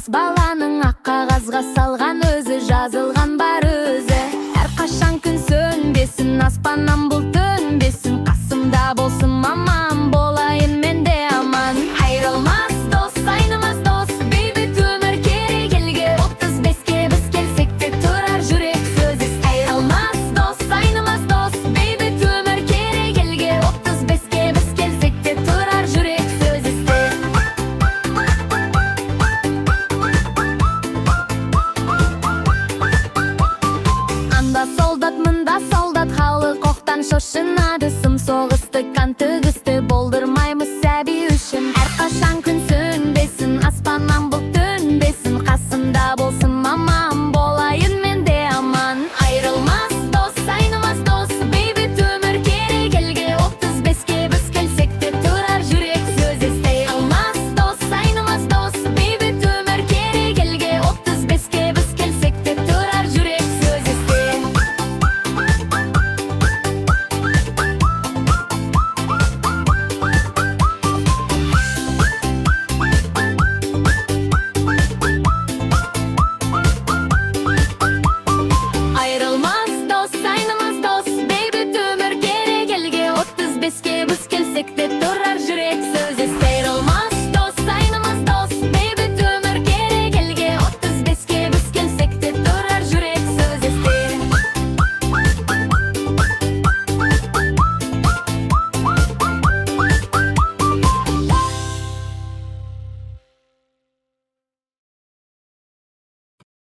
Жас баланың ақ қағазға салған өзі, жазылған бар өзі. Әрқашан күн сөнбесін, аспаннан бұлт төнбесін, қасымда болсын мамам, болайын мен де аман. Айрылмас дос, айнымас дос, бейбіт өмір керек елге. 35-ке біз келсек те тұрар жүрек сөзі. Айрылмас дос, айнымас дос, бейбіт өмір керек елге. 35-ке біз келсек те тұрар жүрек сөзі. Анда солдат, мында солдат, халық оқтан шошынады. Сым соғысты, қан төгісті болдырмаймыз сәби үшін. Әрқашан күн сөнбесін, аспаннан